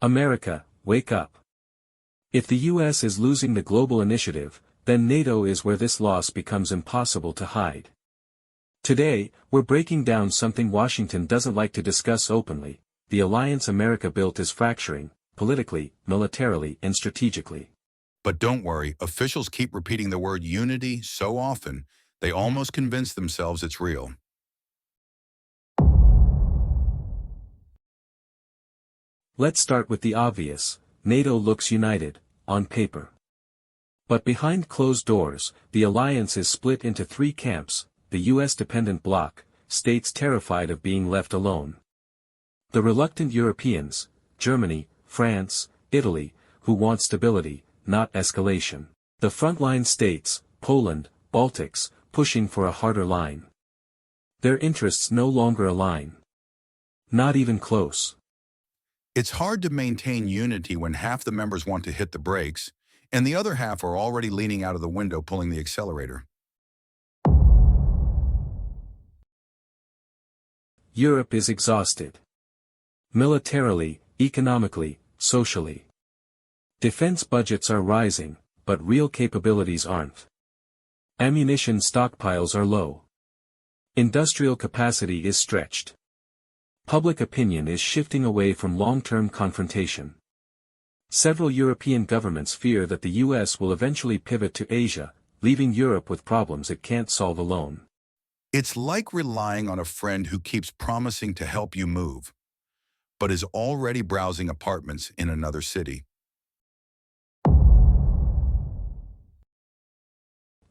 America, wake up. If the US is losing the global initiative, then NATO is where this loss becomes impossible to hide. Today, we're breaking down something Washington doesn't like to discuss openly: the alliance America built is fracturing, politically, militarily, and strategically. But don't worry, officials keep repeating the word unity so often, they almost convince themselves it's real. Let's start with the obvious. NATO looks united, on paper. But behind closed doors, the alliance is split into three camps: the US-dependent bloc, states terrified of being left alone; the reluctant Europeans, Germany, France, Italy, who want stability, not escalation; the frontline states, Poland, Baltics, pushing for a harder line. Their interests no longer align. Not even close. It's hard to maintain unity when half the members want to hit the brakes, and the other half are already leaning out of the window pulling the accelerator. Europe is exhausted. Militarily, economically, socially. Defense budgets are rising, but real capabilities aren't. Ammunition stockpiles are low. Industrial capacity is stretched. Public opinion is shifting away from long-term confrontation. Several European governments fear that the US will eventually pivot to Asia, leaving Europe with problems it can't solve alone. It's like relying on a friend who keeps promising to help you move, but is already browsing apartments in another city.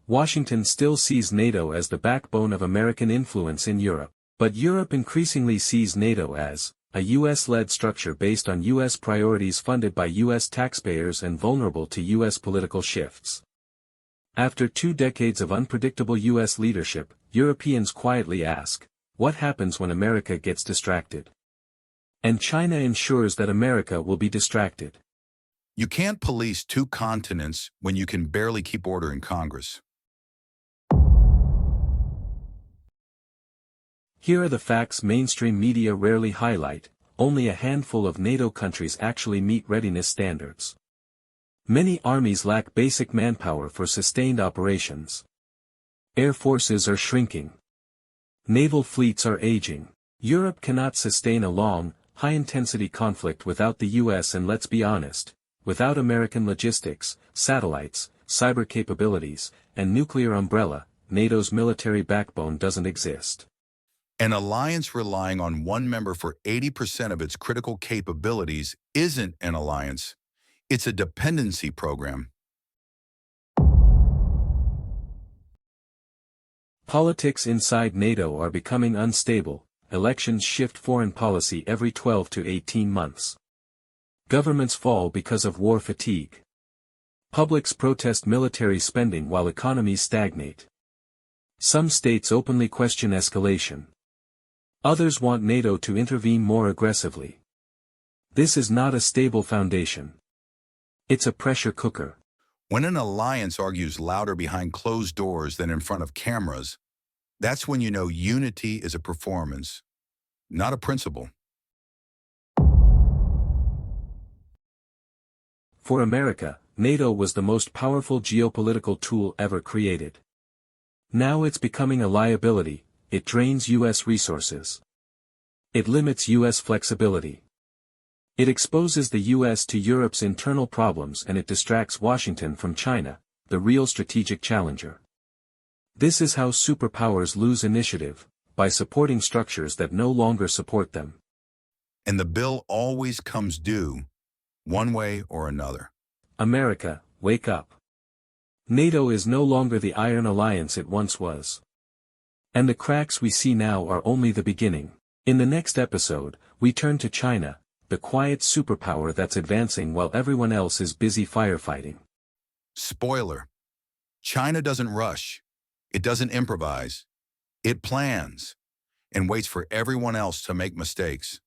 Washington still sees NATO as the backbone of American influence in Europe, but Europe increasingly sees NATO as a US-led structure based on US priorities, funded by US taxpayers, and vulnerable to US political shifts. After 2 decades of unpredictable US leadership, Europeans quietly ask, what happens when America gets distracted? And China ensures that America will be distracted. You can't police 2 continents when you can barely keep order in Congress. Here are the facts mainstream media rarely highlight: only a handful of NATO countries actually meet readiness standards. Many armies lack basic manpower for sustained operations. Air forces are shrinking. Naval fleets are aging. Europe cannot sustain a long, high-intensity conflict without the US, and let's be honest, without American logistics, satellites, cyber capabilities, and nuclear umbrella, NATO's military backbone doesn't exist. An alliance relying on one member for 80% of its critical capabilities isn't an alliance. It's a dependency program. Politics inside NATO are becoming unstable. Elections shift foreign policy every 12 to 18 months. Governments fall because of war fatigue. Publics protest military spending while economies stagnate. Some states openly question escalation. Others want NATO to intervene more aggressively. This is not a stable foundation. It's a pressure cooker. When an alliance argues louder behind closed doors than in front of cameras, that's when you know unity is a performance, not a principle. For America, NATO was the most powerful geopolitical tool ever created. Now it's becoming a liability. It drains US resources. It limits US flexibility. It exposes the US to Europe's internal problems, and it distracts Washington from China, the real strategic challenger. This is how superpowers lose initiative, by supporting structures that no longer support them. And the bill always comes due, one way or another. America, wake up. NATO is no longer the iron alliance it once was. And the cracks we see now are only the beginning. In the next episode, we turn to China, the quiet superpower that's advancing while everyone else is busy firefighting. Spoiler: China doesn't rush. It doesn't improvise. It plans, and waits for everyone else to make mistakes.